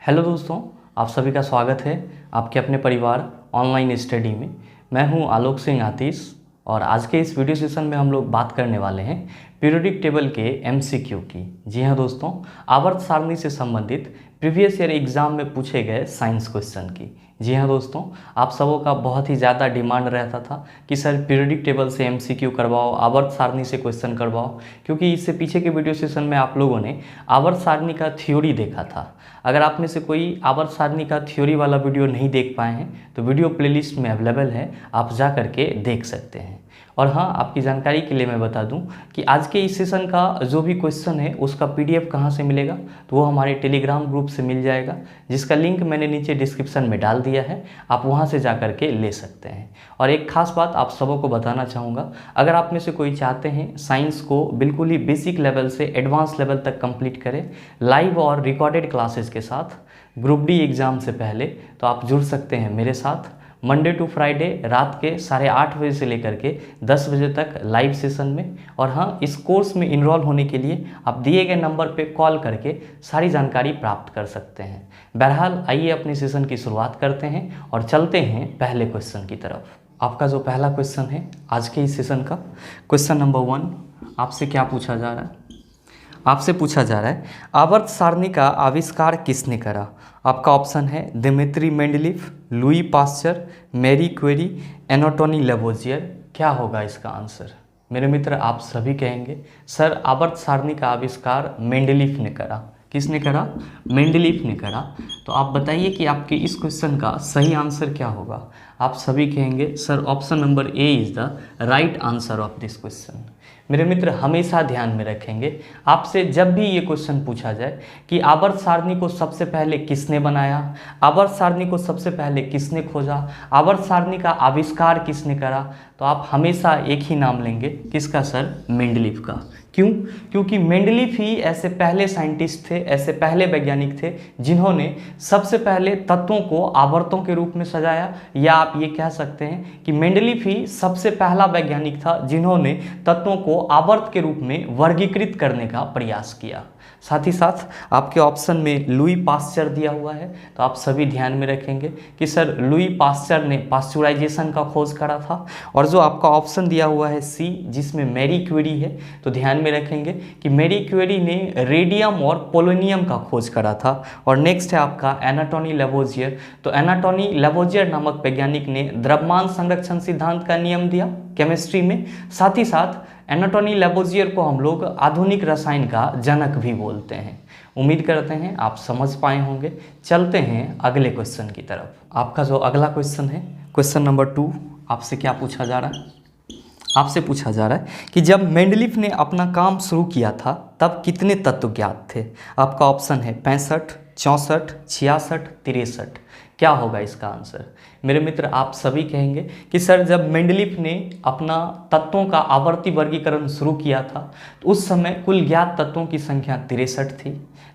Hello दोस्तों, आप सभी का स्वागत है आपके अपने परिवार ऑनलाइन स्टडी में। मैं हूं आलोक सिंह आतिश और आज के इस वीडियो सेशन में हम लोग बात करने वाले हैं पीरियोडिक टेबल के एमसीक्यू की। जी हां दोस्तों, आवर्त सारणी से संबंधित प्रीवियस ईयर एग्जाम में पूछे गए साइंस क्वेश्चन की। जी हाँ दोस्तों, आप सबों का बहुत ही ज़्यादा डिमांड रहता था कि सर पीरियोडिक टेबल से एमसीक्यू करवाओ, आवर्त सारणी से क्वेश्चन करवाओ, क्योंकि इससे पीछे के वीडियो सेशन में आप लोगों ने आवर्त सारणी का थ्योरी देखा था। अगर आप में से कोई आवर्त सारणी का थ्योरी वाला वीडियो नहीं देख पाए हैं तो वीडियो प्लेलिस्ट में अवेलेबल है, आप जा करके देख सकते हैं। और हाँ, आपकी जानकारी के लिए मैं बता दूं कि आज के इस सेशन का जो भी क्वेश्चन है उसका पीडीएफ कहाँ से मिलेगा, तो वो हमारे टेलीग्राम ग्रुप से मिल जाएगा, जिसका लिंक मैंने नीचे डिस्क्रिप्शन में डाल दिया है, आप वहाँ से जा करके ले सकते हैं। और एक खास बात आप सबों को बताना चाहूँगा, अगर आप में से कोई चाहते हैं साइंस को बिल्कुल ही बेसिक लेवल से एडवांस लेवल तक कंप्लीट करें लाइव और रिकॉर्डेड क्लासेस के साथ ग्रुप डी एग्ज़ाम से पहले, तो आप जुड़ सकते हैं मेरे साथ मंडे टू फ्राइडे रात के 8:30 बजे से लेकर के 10 बजे तक लाइव सेशन में। और हाँ, इस कोर्स में इनरोल होने के लिए आप दिए गए नंबर पे कॉल करके सारी जानकारी प्राप्त कर सकते हैं। बहरहाल आइए अपने सेशन की शुरुआत करते हैं और चलते हैं पहले क्वेश्चन की तरफ। आपका जो पहला क्वेश्चन है आज के इस सेशन का, क्वेश्चन नंबर 1, आपसे क्या पूछा जा रहा है? आपसे पूछा जा रहा है आवर्त सारणी का आविष्कार किसने करा? आपका ऑप्शन है Dmitri Mendeleev, Louis Pasteur, Marie Curie, Antoine Lavoisier. क्या होगा इसका आंसर? मेरे मित्र आप सभी कहेंगे सर आवर्त सारणी का आविष्कार मेंडलीफ ने करा। किसने करा? मेंडलीफ ने करा। तो आप बताइए कि आपके इस क्वेश्चन का सही आंसर क्या होगा? आप सभी कहेंगे sir option number A is the right answer of this question. मेरे मित्र हमेशा ध्यान में रखेंगे, आपसे जब भी ये क्वेश्चन पूछा जाए कि आवर्त सारणी को सबसे पहले किसने बनाया, आवर्त सारणी को सबसे पहले किसने खोजा, आवर्त सारणी का आविष्कार किसने करा, तो आप हमेशा एक ही नाम लेंगे, किसका सर? मेंडलीफ का। क्यों? क्योंकि मेंडलीफ ही ऐसे पहले साइंटिस्ट थे, ऐसे पहले वैज्ञानिक थे जिन्होंने सबसे पहले तत्वों को आवर्तों के रूप में सजाया, या आप ये कह सकते हैं कि मेंडलीफ ही सबसे पहला वैज्ञानिक था जिन्होंने तत्वों को आवर्त के रूप में वर्गीकृत करने का प्रयास किया। साथ ही साथ आपके ऑप्शन में लुई पास्चर दिया हुआ है, तो आप सभी ध्यान में रखेंगे कि सर लुई पास्चर ने पास्चुराइजेशन का खोज करा था। और जो आपका ऑप्शन दिया हुआ है सी, जिसमें मैरी क्वेरी है, तो ध्यान में रखेंगे कि मैरी क्वेरी ने रेडियम और पोलोनियम का खोज करा था। और नेक्स्ट है आपका एंटोनी लेवोजियर। तो एंटोनी लेवोजियर नामक वैज्ञानिक ने द्रव्यमान संरक्षण सिद्धांत का नियम दिया केमिस्ट्री में। साथ ही साथ एंटोनी लेवोजियर को हम लोग आधुनिक रसायन का जनक भी बोलते हैं। उम्मीद करते हैं आप समझ पाए होंगे। चलते हैं अगले क्वेश्चन की तरफ। आपका जो अगला क्वेश्चन है, क्वेश्चन नंबर 2, आपसे क्या पूछा जा रहा है? आपसे पूछा जा रहा है कि जब मेंडलीफ ने अपना काम शुरू किया था तब कितने तत्व ज्ञात थे? आपका ऑप्शन है 65, 64, 66, 63। क्या होगा इसका आंसर? मेरे मित्र आप सभी कहेंगे कि सर जब मेंडलीफ ने अपना तत्वों का आवर्ती वर्गीकरण शुरू किया था तो उस समय कुल ज्ञात तत्वों की संख्या 63 थी।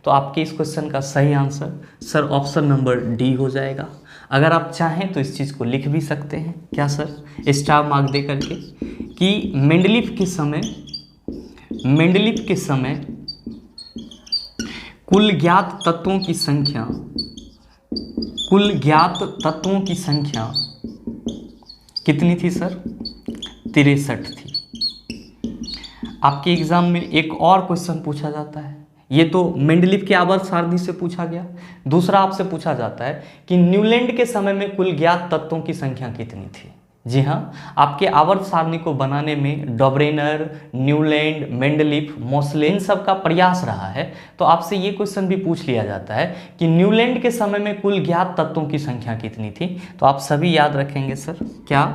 तो आपके इस क्वेश्चन का सही answer sir option number D हो जाएगा। अगर आप चाहें तो इस चीज़ को लिख भी सकते हैं, क्या सर? स्टार मार्क दे करके कि मेंडलीफ के समय कुल ज्ञात तत्वों की संख्या कितनी थी सर? 63 थी। आपके एग्जाम में एक और क्वेश्चन पूछा जाता है, ये तो मेंडलीफ के आवर्त सारणी से पूछा गया। दूसरा आपसे पूछा जाता है कि न्यूलैंड के समय में कुल ज्ञात तत्वों की संख्या कितनी थी? जी हाँ, आपके आवर्त सारणी को बनाने में डॉबरेनर, न्यूलैंड, मेंडलीफ, मोसले इन सब का प्रयास रहा है। तो आपसे ये क्वेश्चन भी पूछ लिया जाता है कि न्यूलैंड के समय में कुल ज्ञात तत्वों की संख्या कितनी थी? तो आप सभी याद रखेंगे सर क्या,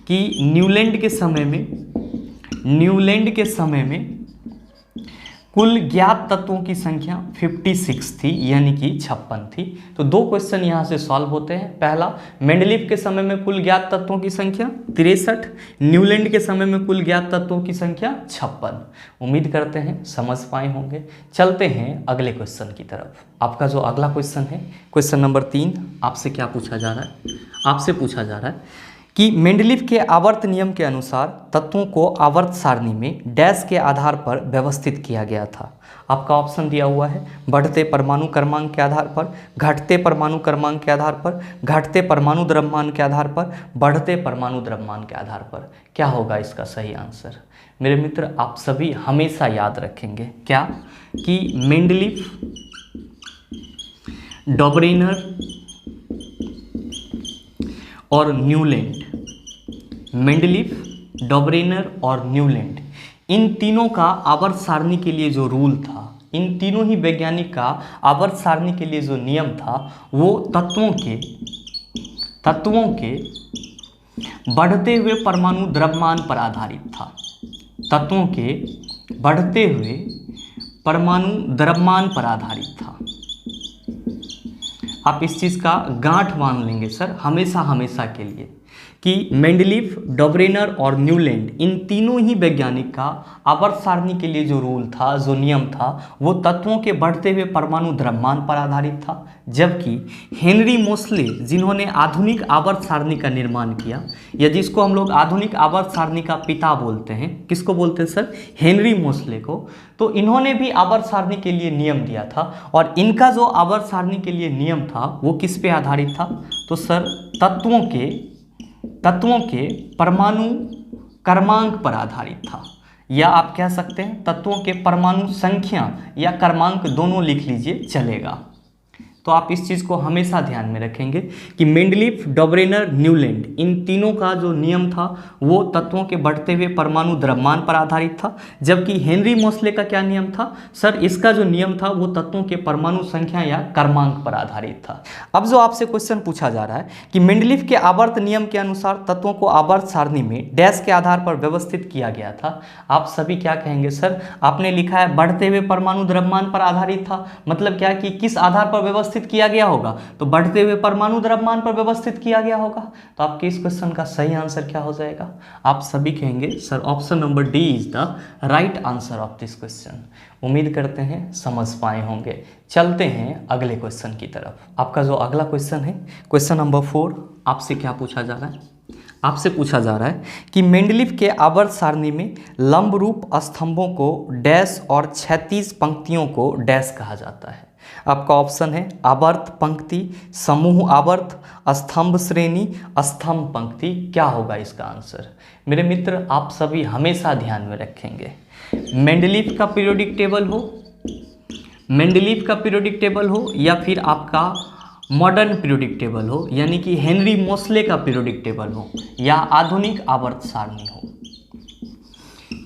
कि न्यूलैंड के समय में कुल ज्ञात तत्वों की संख्या 56 थी, यानी कि 56 थी। तो दो क्वेश्चन यहाँ से सॉल्व होते हैं। पहला, मेंडलीफ के समय में कुल ज्ञात तत्वों की संख्या 63, न्यूलैंड के समय में कुल ज्ञात तत्वों की संख्या 56। उम्मीद करते हैं समझ पाए होंगे। चलते हैं अगले क्वेश्चन की तरफ। आपका जो अगला क्वेश्चन है, क्वेश्चन नंबर 3, आपसे क्या पूछा जा रहा है? आपसे पूछा जा रहा है कि मेंडलीव के आवर्त नियम के अनुसार तत्वों को आवर्त सारणी में डैश के आधार पर व्यवस्थित किया गया था। आपका ऑप्शन दिया हुआ है बढ़ते परमाणु क्रमांक के आधार पर, घटते परमाणु क्रमांक के आधार पर, घटते परमाणु द्रव्यमान के आधार पर, बढ़ते परमाणु द्रव्यमान के आधार पर। क्या होगा इसका सही आंसर? मेरे मित्र आप सभी हमेशा याद रखेंगे क्या कि मेंडलीव, डॉबरेनर और न्यूलैंड, मेंडलीव, डॉबरेनर और न्यूलैंड, इन तीनों का आवर्त सारणी के लिए जो रूल था, इन तीनों ही वैज्ञानिक का आवर्त सारणी के लिए जो नियम था वो तत्वों के बढ़ते हुए परमाणु द्रव्यमान पर आधारित था। तत्वों के बढ़ते हुए परमाणु द्रव्यमान पर आधारित था। आप इस चीज़ का गांठ बांध लेंगे सर हमेशा हमेशा के लिए कि मेंडलीव, डॉबरेनर और न्यूलैंड, इन तीनों ही वैज्ञानिक का आवर्त सारणी के लिए जो रूल था, जो नियम था, वो तत्वों के बढ़ते हुए परमाणु द्रव्यमान पर आधारित था। जबकि हेनरी मोसले, जिन्होंने आधुनिक आवर्त सारणी का निर्माण किया, या जिसको हम लोग आधुनिक आवर्त सारणी का पिता बोलते हैं, किसको बोलते हैं सर? हेनरी मोसले को। तो इन्होंने भी आवर्त सारणी के लिए नियम दिया था, और इनका जो आवर्त सारणी के लिए नियम था वो किस पे आधारित था? तो सर तत्वों के परमाणु क्रमांक पर आधारित था, या आप कह सकते हैं तत्वों के परमाणु संख्या या क्रमांक दोनों लिख लीजिए चलेगा। तो आप इस चीज़ को हमेशा ध्यान में रखेंगे कि मेंडलीव, डॉबरेनर, न्यूलैंड, इन तीनों का जो नियम था वो तत्वों के बढ़ते हुए परमाणु द्रव्यमान पर आधारित था। जबकि हेनरी मोसले का क्या नियम था? सर इसका जो नियम था वो तत्वों के परमाणु संख्या या क्रमांक पर आधारित था। अब जो आपसे क्वेश्चन पूछा जा रहा है कि मेंडलीव के आवर्त नियम के अनुसार तत्वों को आवर्त सारणी में डैश के आधार पर व्यवस्थित किया गया था, आप सभी क्या कहेंगे? सर आपने लिखा है बढ़ते हुए परमाणु द्रव्यमान पर आधारित था, मतलब क्या कि किस आधार पर व्यवस्थित किया गया होगा? तो बढ़ते हुए परमाणु द्रव्यमान पर व्यवस्थित किया गया होगा। तो आपके इस क्वेश्चन का सही आंसर क्या हो जाएगा? आप सभी कहेंगे sir option number D is the right answer of this question. उम्मीद करते हैं समझ पाए होंगे। चलते हैं अगले क्वेश्चन की तरफ। आपका जो अगला क्वेश्चन है, क्वेश्चन नंबर 4, आपसे क्या पूछा जा रहा है? आपसे पूछा जा रहा है कि मेंडलीव के आवर्त सारणी में लंब रूप स्तंभों को डैश और क्षैतिज पंक्तियों को डैश कहा जाता है। आपका ऑप्शन है आवर्त पंक्ति, समूह आवर्त, स्तंभ श्रेणी, स्तंभ पंक्ति। क्या होगा इसका आंसर? मेरे मित्र आप सभी हमेशा ध्यान में रखेंगे, मेंडलीव का पीरियोडिक टेबल हो या फिर आपका मॉडर्न पीरियोडिक टेबल हो, यानी कि हेनरी मोसले का पीरियोडिक टेबल हो, या आधुनिक आवर्त सारणी हो,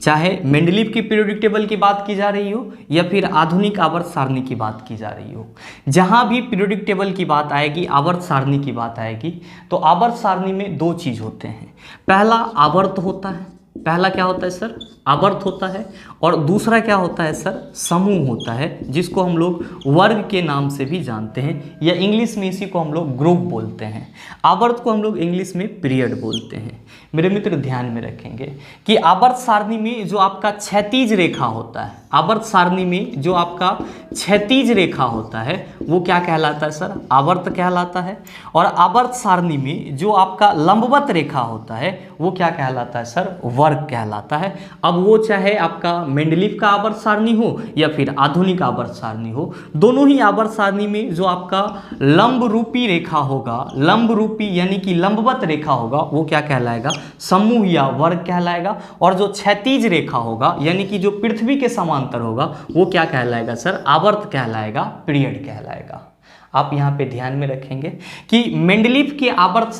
चाहे मेंडलीव की पीरियोडिक टेबल की बात की जा रही हो या फिर आधुनिक आवर्त सारणी की बात की जा रही हो, जहां भी पीरियोडिक टेबल की बात आएगी, आवर्त सारणी की बात आएगी, तो आवर्त सारणी में दो चीज होते हैं। पहला आवर्त होता है, पहला क्या होता है सर? आवर्त होता है, और दूसरा क्या होता है सर? समूह होता है, जिसको हम लोग वर्ग के नाम से भी जानते हैं, या इंग्लिश में इसी को हम लोग ग्रुप बोलते हैं। आवर्त को हम लोग इंग्लिश में पीरियड बोलते हैं। मेरे मित्र ध्यान में रखेंगे कि आवर्त सारणी में जो आपका क्षैतिज रेखा होता है, आवर्त सारणी में जो आपका क्षैतिज रेखा होता है वो क्या कहलाता है सर? आवर्त कहलाता है। और आवर्त सारणी में जो आपका लंबवत रेखा होता है वो क्या कहलाता है सर? वर्ग कहलाता है। अब वो चाहे आपका मेंडलीव का आवर्त सारणी हो या फिर आधुनिक आवर्त सारणी हो, दोनों ही आवर्त सारणी में जो आपका लंब रूपी रेखा होगा, लंब रूपी यानी कि लंबवत रेखा होगा, वो क्या कहलाएगा? समूह या वर्ग कहलाएगा। और जो क्षैतिज रेखा होगा यानी कि जो पृथ्वी के समांतर होगा वो क्या कहलाएगा सर? आवर्त कहलाएगा, पीरियड कहलाएगा। आप यहाँ पे ध्यान में रखेंगे कि मेंडलीव के आवर्त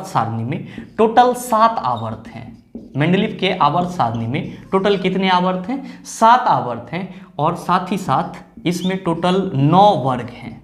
सारणी में टोटल 7 आवर्त हैं। मेंडलीव के आवर्त सारणी में टोटल कितने आवर्त हैं? 7 आवर्त हैं, और साथ ही साथ इसमें टोटल 9 वर्ग हैं।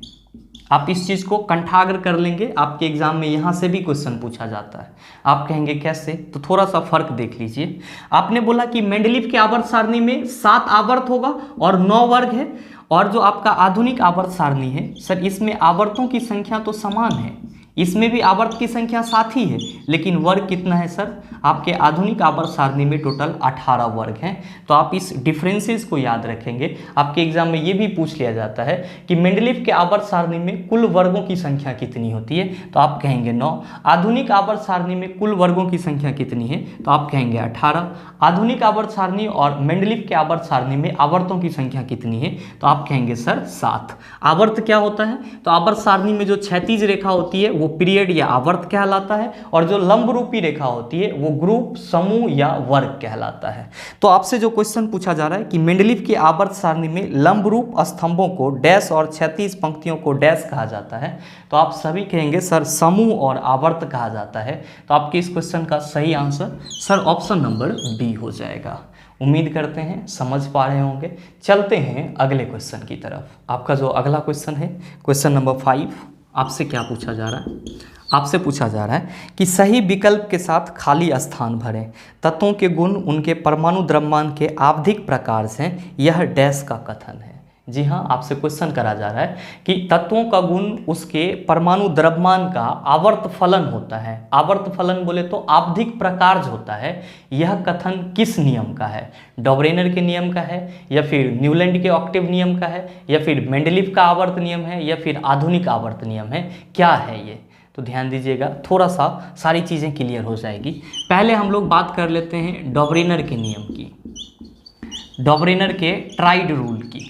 आप इस चीज़ को कंठाग्र कर लेंगे, आपके एग्जाम में यहाँ से भी क्वेश्चन पूछा जाता है। आप कहेंगे कैसे? तो थोड़ा सा फर्क देख लीजिए। आपने बोला कि मेंडलीव के आवर्त सारणी में 7 आवर्त होगा और 9 वर्ग है, और जो आपका आधुनिक आवर्त सारणी है सर, इसमें आवर्तों की संख्या तो समान है, इसमें भी आवर्त की संख्या 7 ही है, लेकिन वर्ग कितना है सर? आपके आधुनिक आवर्त सारणी में टोटल 18 वर्ग हैं। तो आप इस डिफरेंसेस को याद रखेंगे। आपके एग्जाम में ये भी पूछ लिया जाता है कि मेंडलीव के आवर्त सारणी में कुल वर्गों की संख्या कितनी होती है, तो आप कहेंगे 9। आधुनिक आवर्त सारणी में कुल वर्गों की संख्या कितनी है, तो आप कहेंगे 18। आधुनिक आवर्त सारणी और मेंडलीव के आवर्त सारणी में आवर्तों की संख्या कितनी है, तो आप कहेंगे सर 7। आवर्त क्या होता है? तो आवर्त सारणी में जो क्षैतिज रेखा होती है वो पीरियड या आवर्त कहलाता है, और जो लंब रूपी रेखा होती है वो ग्रुप, समूह या वर्ग कहलाता है। तो आपसे जो क्वेश्चन पूछा जा रहा है कि मेंडलीव की आवर्त सारणी में लंब रूप स्तंभों को डैश और क्षैतिज पंक्तियों को डैश कहा जाता है, तो आप सभी कहेंगे सर समूह और आवर्त कहा जाता है। तो आपके इस क्वेश्चन का सही answer sir option number B हो जाएगा। उम्मीद करते हैं समझ पा रहे होंगे। चलते हैं अगले क्वेश्चन की तरफ। आपका जो अगला क्वेश्चन है, क्वेश्चन नंबर 5, आपसे क्या पूछा जा रहा है? आपसे पूछा जा रहा है कि सही विकल्प के साथ खाली स्थान भरें। तत्वों के गुण उनके परमाणु द्रव्यमान के आवधिक प्रकार से, यह डैश का कथन है। जी हाँ, आपसे क्वेश्चन करा जा रहा है कि तत्वों का गुण उसके परमाणु द्रव्यमान का आवर्त फलन होता है। आवर्त फलन बोले तो आवधिक प्रकार होता है। यह कथन किस नियम का है? डॉबरेनर के नियम का है, या फिर न्यूलैंड के ऑक्टेव नियम का है, या फिर मेंडलीव का आवर्त नियम है, या फिर आधुनिक आवर्त नियम है? क्या है ये? तो ध्यान दीजिएगा, थोड़ा सा सारी चीज़ें क्लियर हो जाएगी। पहले हम लोग बात कर लेते हैं डॉबरेनर के नियम की, डॉबरेनर के ट्राइड रूल की।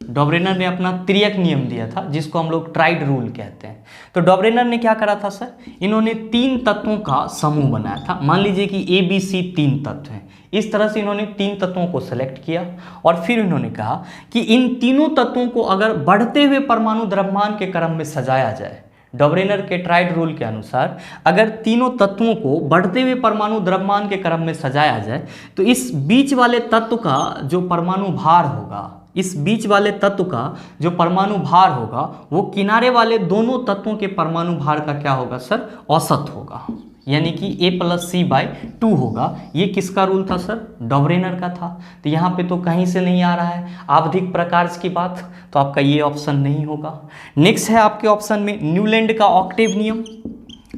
डॉबरेनर ने अपना त्रियक नियम दिया था जिसको हम लोग ट्राइड रूल कहते हैं। तो डॉबरेनर ने क्या करा था सर? इन्होंने 3 तत्वों का समूह बनाया था। मान लीजिए कि ABC 3 तत्व हैं। इस तरह से इन्होंने 3 तत्वों को सेलेक्ट किया और फिर इन्होंने कहा कि इन तीनों तत्वों को अगर बढ़ते हुए परमाणु द्रव्यमान के क्रम में सजाया जाए, डॉबरेनर के ट्राइड रूल के अनुसार अगर तीनों तत्वों को बढ़ते हुए परमाणु द्रव्यमान के क्रम में सजाया जाए, तो इस बीच वाले तत्व का जो परमाणु भार होगा, इस बीच वाले तत्व का जो परमाणु भार होगा वो किनारे वाले दोनों तत्वों के परमाणु भार का क्या होगा सर? औसत होगा, यानी कि A+C/2 होगा। ये किसका रूल था सर? डॉबरेनर का था। तो यहाँ पे तो कहीं से नहीं आ रहा है आवधिक प्रकार की बात, तो आपका ये ऑप्शन नहीं होगा। नेक्स्ट है आपके ऑप्शन में न्यूलैंड का ऑक्टेव नियम।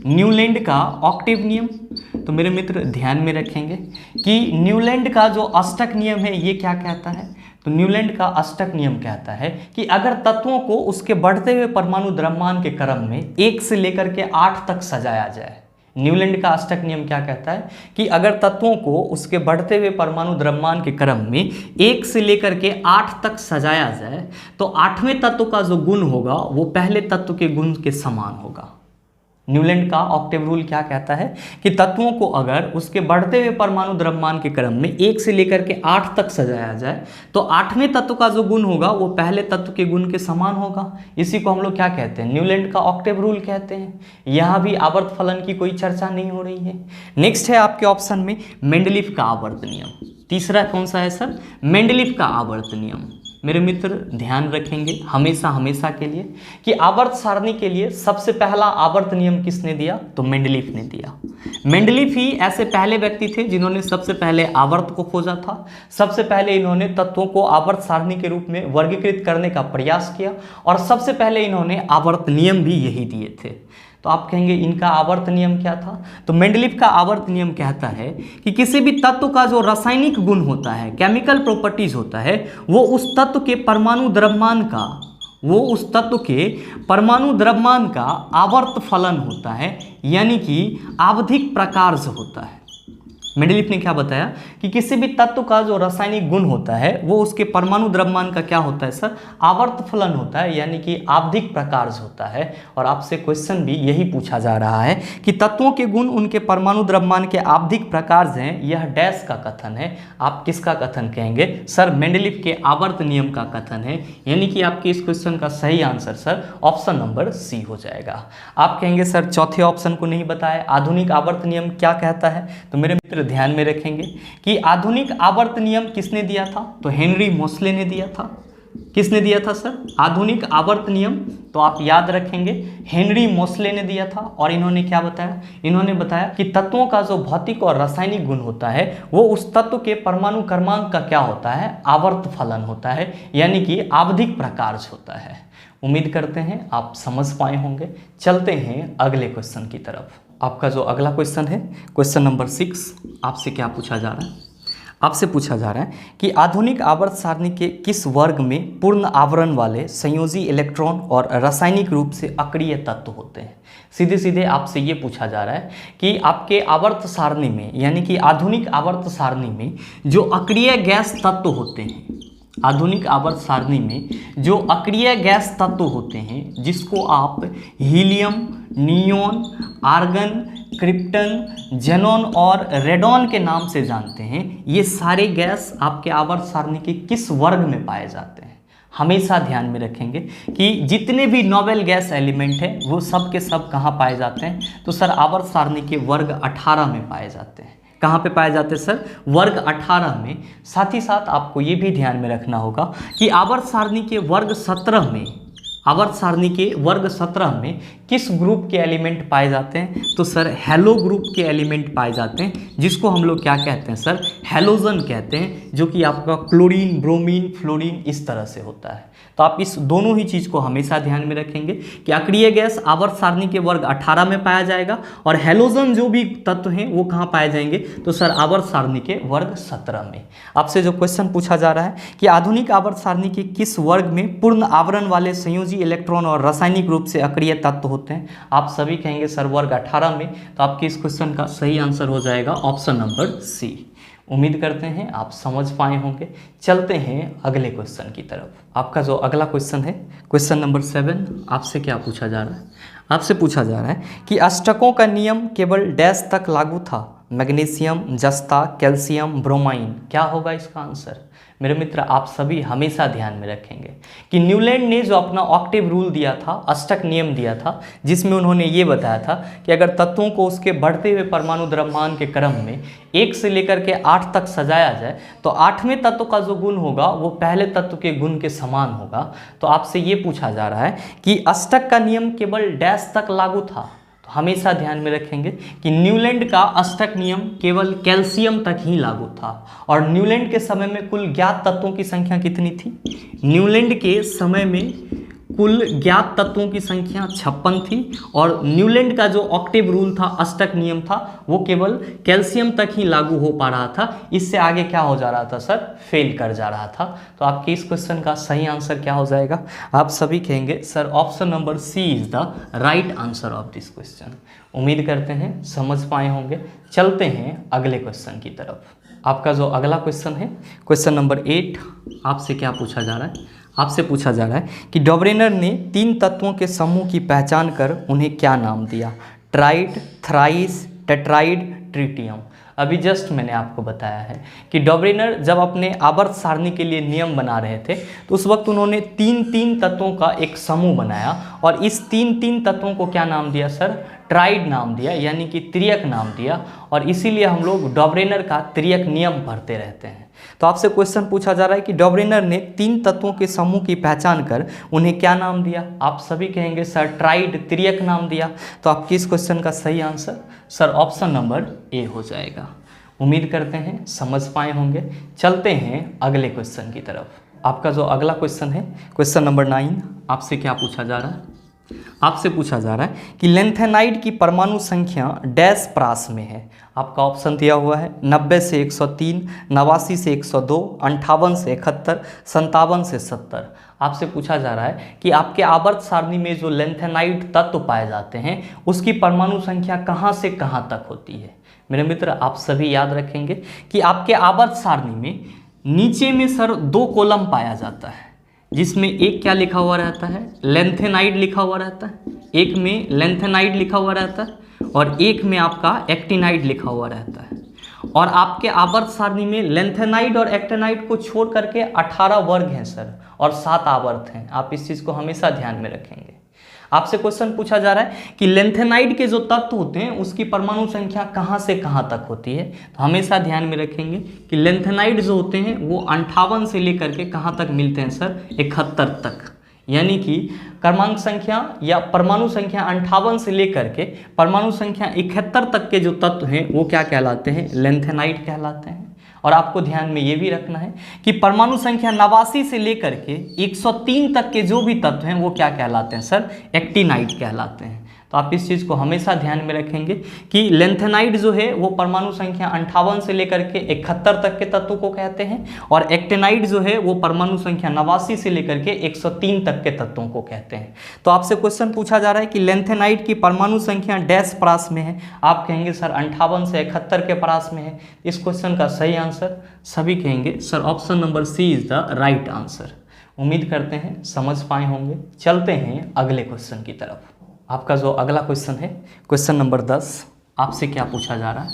न्यूलैंड का ऑक्टेव नियम, तो मेरे मित्र ध्यान में रखेंगे कि न्यूलैंड का जो अष्टक नियम है ये क्या कहता है? तो न्यूलैंड का अष्टक नियम कहता है कि अगर तत्वों को उसके बढ़ते हुए परमाणु द्रव्यमान के क्रम में 1 से लेकर के 8 तक सजाया जाए। न्यूलैंड का अष्टक नियम क्या कहता है कि अगर तत्वों को उसके बढ़ते हुए परमाणु द्रव्यमान के क्रम में 1 से लेकर के 8 तक सजाया जाए, तो 8वें तत्व का जो गुण होगा वो पहले तत्व के गुण के समान होगा। न्यूलैंड का ऑक्टेव रूल क्या कहता है कि तत्वों को अगर उसके बढ़ते हुए परमाणु द्रव्यमान के क्रम में 1 से लेकर के 8 तक सजाया जाए, तो 8वें तत्व का जो गुण होगा वो पहले तत्व के गुण के समान होगा। इसी को हम लोग क्या कहते हैं? न्यूलैंड का ऑक्टेव रूल कहते हैं। यहाँ भी आवर्त फलन की कोई चर्चा नहीं हो रही है। नेक्स्ट है आपके ऑप्शन में मेंडलीव का आवर्त नियम। तीसरा कौन सा है सर? मेंडलीव का आवर्त नियम। मेरे मित्र ध्यान रखेंगे हमेशा हमेशा के लिए कि आवर्त सारणी के लिए सबसे पहला आवर्त नियम किसने दिया? तो मेंडलीव ने दिया। मेंडलीव ही ऐसे पहले व्यक्ति थे जिन्होंने सबसे पहले आवर्त को खोजा था। सबसे पहले इन्होंने तत्वों को आवर्त सारणी के रूप में वर्गीकृत करने का प्रयास किया और सबसे पहले इन्होंने आवर्त नियम भी यही दिए थे। तो आप कहेंगे इनका आवर्त नियम क्या था? तो मेंडलीव का आवर्त नियम कहता है कि किसी भी तत्व का जो रासायनिक गुण होता है, केमिकल प्रॉपर्टीज होता है, वो उस तत्व के परमाणु द्रव्यमान का आवर्त फलन होता है, यानी कि आवधिक प्रकार होता है। मेंडलीव ने क्या बताया कि किसी भी तत्व का जो रासायनिक गुण होता है वो उसके परमाणु द्रव्यमान का क्या होता है सर? आवर्त फलन होता है, यानी कि आवधिक प्रकार होता है। और आपसे क्वेश्चन भी यही पूछा जा रहा है कि तत्वों के गुण उनके परमाणु द्रव्यमान के आवधिक प्रकार हैं, यह डैश का कथन है। आप किसका कथन कहेंगे सर? मेंडलीव के आवर्त नियम का कथन है, यानी कि आपके इस क्वेश्चन का सही answer sir option number C हो जाएगा। आप कहेंगे सर चौथे ऑप्शन को नहीं बताया, आधुनिक आवर्त नियम क्या कहता है? तो मेरे मित्र ध्यान में रखेंगे कि आधुनिक आवर्त नियम किसने दिया था? तो हेनरी मोसले ने दिया था। किसने दिया था सर? आधुनिक आवर्त नियम। तो आप याद रखेंगे हेनरी मोसले ने दिया था। और इन्होंने क्या बताया? इन्होंने बताया कि तत्वों का जो भौतिक और रासायनिक गुण होता है वो उस तत्व के परमाणु क्रमांक का क्या होता है? आवर्त फलन होता है, यानी कि आवधिक प्रकार्य होता है। उम्मीद करते हैं आप समझ पाए होंगे। चलते हैं अगले क्वेश्चन की तरफ। आपका जो अगला क्वेश्चन है, क्वेश्चन नंबर 6, आपसे क्या पूछा जा रहा है? आपसे पूछा जा रहा है कि आधुनिक आवर्त सारणी के किस वर्ग में पूर्ण आवरण वाले संयोजी इलेक्ट्रॉन और रासायनिक रूप से अक्रिय तत्व होते हैं? सीधे सीधे आपसे ये पूछा जा रहा है कि आपके आवर्त सारणी में, यानी कि आधुनिक आवर्त सारणी में जो अक्रिय गैस तत्व होते हैं, आधुनिक आवर्त सारणी में जो अक्रिय गैस तत्व होते हैं, जिसको आप helium, neon, argon, krypton, xenon और रेडॉन के नाम से जानते हैं, ये सारे गैस आपके आवर्त सारणी के किस वर्ग में पाए जाते हैं? हमेशा ध्यान में रखेंगे कि जितने भी नोबेल गैस एलिमेंट हैं वो सब के सब कहाँ पाए जाते हैं? तो सर आवर्त सारणी के वर्ग 18 में पाए जाते हैं। कहाँ पे पाए जाते हैं सर? वर्ग 18 में। साथ ही साथ आपको ये भी ध्यान में रखना होगा कि आवर्त सारणी के वर्ग 17 में, आवर्त सारणी के वर्ग 17 में किस ग्रुप के एलिमेंट पाए जाते हैं? तो सर हैलो ग्रुप के एलिमेंट पाए जाते हैं, जिसको हम लोग क्या कहते हैं सर? हैलोजन कहते हैं, जो कि आपका क्लोरीन, ब्रोमीन, फ्लोरीन इस तरह से होता है। तो आप इस दोनों ही चीज़ को हमेशा ध्यान में रखेंगे कि अक्रिय गैस आवर्त सारणी के वर्ग 18 में पाया जाएगा और हैलोजन जो भी तत्व हैं वो कहाँ पाए जाएंगे? तो सर आवर्त सारणी के वर्ग 17 में। आपसे जो क्वेश्चन पूछा जा रहा है कि आधुनिक आवर्त सारणी के किस वर्ग में पूर्ण आवरण वाले संयोजी इलेक्ट्रॉन और रासायनिक रूप से अक्रिय तत्व होते हैं? आप सभी कहेंगे सर वर्ग 18 में। तो आपके इस क्वेश्चन का सही आंसर हो जाएगा ऑप्शन नंबर सी। उम्मीद करते हैं आप समझ पाए होंगे। चलते हैं अगले क्वेश्चन की तरफ। आपका जो अगला क्वेश्चन है, क्वेश्चन नंबर 7, आपसे क्या पूछा जा रहा है? आपसे पूछा जा रहा है कि अष्टकों का नियम केवल डैश तक लागू था? मैग्नीशियम, जस्ता, कैल्शियम, ब्रोमाइन। क्या होगा इसका आंसर? मेरे मित्र आप सभी हमेशा ध्यान में रखेंगे कि न्यूलैंड ने जो अपना ऑक्टेव रूल दिया था, अष्टक नियम दिया था, जिसमें उन्होंने ये बताया था कि अगर तत्वों को उसके बढ़ते हुए परमाणु द्रव्यमान के क्रम में 1 से लेकर के 8 तक सजाया जाए तो 8वें तत्व का जो गुण होगा वो पहले तत्व के गुण के समान होगा। तो आपसे ये पूछा जा रहा है कि अष्टक का नियम केवल डैश तक लागू था? तो हमेशा ध्यान में रखेंगे कि न्यूलैंड का अष्टक नियम केवल कैल्शियम तक ही लागू था। और न्यूलैंड के समय में कुल ज्ञात तत्वों की संख्या कितनी थी? न्यूलैंड के समय में कुल ज्ञात तत्वों की संख्या 56 थी। और न्यूलैंड का जो ऑक्टेव रूल था, अष्टक नियम था, वो केवल कैल्शियम तक ही लागू हो पा रहा था। इससे आगे क्या हो जा रहा था सर? फेल कर जा रहा था। तो आपके इस क्वेश्चन का सही आंसर क्या हो जाएगा? आप सभी कहेंगे sir option number C is the right answer of this question. उम्मीद करते हैं समझ पाए होंगे। चलते हैं अगले क्वेश्चन की तरफ। आपका जो अगला क्वेश्चन है, क्वेश्चन नंबर 8, आपसे क्या पूछा जा रहा है? आपसे पूछा जा रहा है कि डॉबरेनर ने 3 तत्वों के समूह की पहचान कर उन्हें क्या नाम दिया? ट्राइड, थ्राइस, टेट्राइड, ट्रिटियम। अभी जस्ट मैंने आपको बताया है कि डॉबरेनर जब अपने आवर्त सारणी के लिए नियम बना रहे थे तो उस वक्त उन्होंने 3 तत्वों का एक समूह बनाया और इस 3 तत्वों को क्या नाम दिया सर? ट्राइड नाम दिया, यानी कि त्रियक नाम दिया। और इसीलिए हम लोग डॉबरेनर का त्रियक नियम पढ़ते रहते हैं। तो आपसे क्वेश्चन पूछा जा रहा है कि डॉबरेनर ने 3 तत्वों के समूह की पहचान कर उन्हें क्या नाम दिया? आप सभी कहेंगे सर ट्राइड, त्रियक नाम दिया। तो आपके इस क्वेश्चन का सही answer sir option number A हो जाएगा। उम्मीद करते हैं समझ पाए होंगे। चलते हैं अगले क्वेश्चन की तरफ। आपका जो अगला क्वेश्चन है, क्वेश्चन नंबर 9, आपसे क्या पूछा जा रहा है? आपसे पूछा जा रहा है कि लेंथेनाइड की परमाणु संख्या डैश प्रास में है। आपका ऑप्शन दिया हुआ है 90 से 103, 89 से 102, 58 से 71, 57 से 70। आपसे पूछा जा रहा है कि आपके आवर्त सारणी में जो लेंथेनाइड तत्व पाए जाते हैं उसकी परमाणु संख्या कहाँ से कहाँ तक होती है। मेरे मित्र आप सभी याद रखेंगे कि आपके आवर्त सारणी में नीचे में सर 2 कॉलम पाया जाता है, जिसमें एक क्या लिखा हुआ रहता है? लेंथेनाइड लिखा हुआ रहता है। एक में लेंथेनाइड लिखा हुआ रहता है और एक में आपका एक्टिनाइड लिखा हुआ रहता है। और आपके आवर्त सारणी में लेंथेनाइड और एक्टेनाइड को छोड़ करके 18 वर्ग हैं सर, और 7 आवर्त हैं। आप इस चीज़ को हमेशा ध्यान में रखेंगे। आपसे क्वेश्चन पूछा जा रहा है कि लेंथेनाइड के जो तत्व होते हैं उसकी परमाणु संख्या कहाँ से कहाँ तक होती है, तो हमेशा ध्यान में रखेंगे कि लेंथेनाइड जो होते हैं वो 58 से लेकर के कहाँ तक मिलते हैं सर, 71 तक। यानी कि क्रमांक संख्या या परमाणु संख्या 58 से लेकर के परमाणु संख्या 71 तक के जो तत्व हैं वो क्या कहलाते हैं, लेंथेनाइड कहलाते हैं। और आपको ध्यान में ये भी रखना है कि परमाणु संख्या 89 से लेकर के 103 तक के जो भी तत्व हैं वो क्या कहलाते हैं सर, एक्टिनाइड कहलाते हैं। तो आप इस चीज़ को हमेशा ध्यान में रखेंगे कि लेंथेनाइड जो है वो परमाणु संख्या 58 से लेकर के 71 तक के तत्वों को कहते हैं, और एक्टिनाइड जो है वो परमाणु संख्या 89 से लेकर के 103 तक के तत्वों को कहते हैं। तो आपसे क्वेश्चन पूछा जा रहा है कि लेंथेनाइड की परमाणु संख्या डैश परास में है, आप कहेंगे सर 58 से 71 के परास में है। इस क्वेश्चन का सही आंसर सभी कहेंगे sir option number C is the right answer. उम्मीद करते हैं समझ पाए होंगे। चलते हैं अगले क्वेश्चन की तरफ। आपका जो अगला क्वेश्चन है, क्वेश्चन नंबर 10, आपसे क्या पूछा जा रहा है,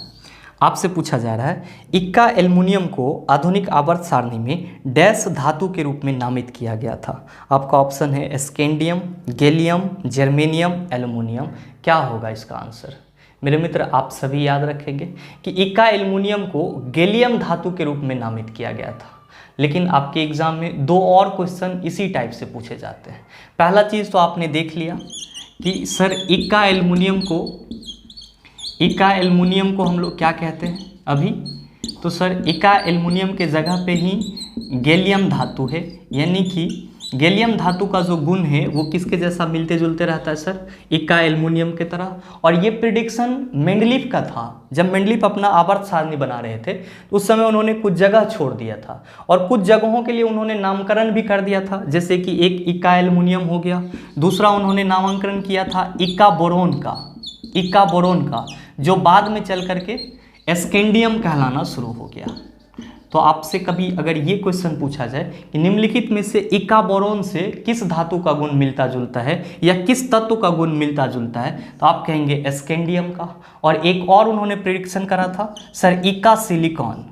आपसे पूछा जा रहा है इक्का एल्युमिनियम को आधुनिक आवर्त सारणी में डैश धातु के रूप में नामित किया गया था। आपका ऑप्शन है स्कैंडियम, गैलियम, जर्मेनियम, एल्युमिनियम। क्या होगा इसका आंसर? मेरे मित्र आप सभी याद रखेंगे कि इक्का एल्युमिनियम को गैलियम धातु के रूप में नामित किया गया था, लेकिन आपके एग्जाम में 2 और क्वेश्चन इसी टाइप से पूछे जाते हैं। पहला चीज़ तो आपने देख लिया कि सर इक्का एल्युमिनियम को हम लोग क्या कहते हैं अभी, तो सर इक्का एल्युमिनियम के जगह पे ही गैलियम धातु है, यानी कि गैलियम धातु का जो गुण है वो किसके जैसा मिलते जुलते रहता है सर, इक्का एल्युमिनियम के तरह। और ये प्रिडिक्शन मेंडलीफ का था। जब मेंडलीफ अपना आवर्त सारणी बना रहे थे तो उस समय उन्होंने कुछ जगह छोड़ दिया था और कुछ जगहों के लिए उन्होंने नामकरण भी कर दिया था, जैसे कि एक इक्का एल्युमिनियम हो गया, दूसरा उन्होंने नामकरण किया था इक्का बोरोन का, जो बाद में चल करके स्कैंडियम कहलाना शुरू हो गया। तो आपसे कभी अगर ये क्वेश्चन पूछा जाए कि निम्नलिखित में से इक्का बोरोन से किस धातु का गुण मिलता जुलता है या किस तत्व का गुण मिलता जुलता है, तो आप कहेंगे स्कैंडियम का। और एक और उन्होंने प्रेडिक्शन करा था सर इक्का सिलिकॉन।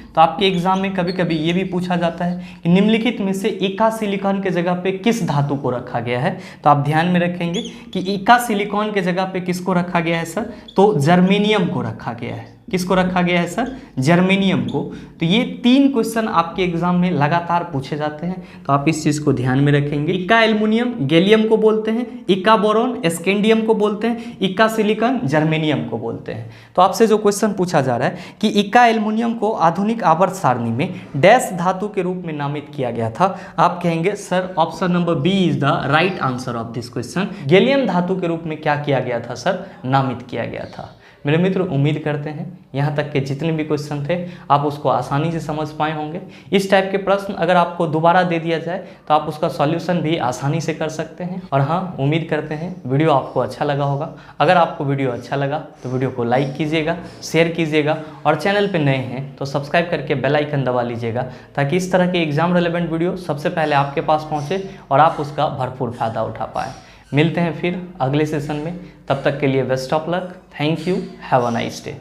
तो आपके एग्जाम में कभी कभी ये भी पूछा जाता है कि निम्नलिखित में से इक्का सिलिकॉन के जगह पे किस धातु को रखा गया है, तो आप ध्यान में रखेंगे कि इक्का सिलिकॉन के जगह पे किसको रखा गया है सर, तो जर्मेनियम को रखा गया है। किसको रखा गया है सर, जर्मेनियम को। तो ये 3 क्वेश्चन आपके एग्जाम में लगातार पूछे जाते हैं, तो आप इस चीज़ को ध्यान में रखेंगे। इक्का एल्युमिनियम गैलियम को बोलते हैं, इक्का बोरोन स्कैंडियम को बोलते हैं, इक्का सिलिकॉन जर्मेनियम को बोलते हैं। तो आपसे जो क्वेश्चन पूछा जा रहा है कि इक्का एल्युमिनियम को आधुनिक आवर्त सारणी में डैश धातु के रूप में नामित किया गया था, आप कहेंगे sir option number B is the right answer of this question. Gallium धातु के रूप में क्या किया गया था सर, नामित किया गया था। मेरे मित्र उम्मीद करते हैं यहाँ तक के जितने भी क्वेश्चन थे आप उसको आसानी से समझ पाए होंगे। इस टाइप के प्रश्न अगर आपको दोबारा दे दिया जाए तो आप उसका सॉल्यूशन भी आसानी से कर सकते हैं। और हाँ, उम्मीद करते हैं वीडियो आपको अच्छा लगा होगा। अगर आपको वीडियो अच्छा लगा तो वीडियो को लाइक कीजिएगा, शेयर कीजिएगा, और चैनल पर नए हैं तो सब्सक्राइब करके बेल आइकन दबा लीजिएगा, ताकि इस तरह के एग्जाम रिलेवेंट वीडियो सबसे पहले आपके पास पहुँचे और आप उसका भरपूर फ़ायदा उठा पाएँ। मिलते हैं फिर अगले सेशन में, तब तक के लिए best of luck. Thank you, have a nice day.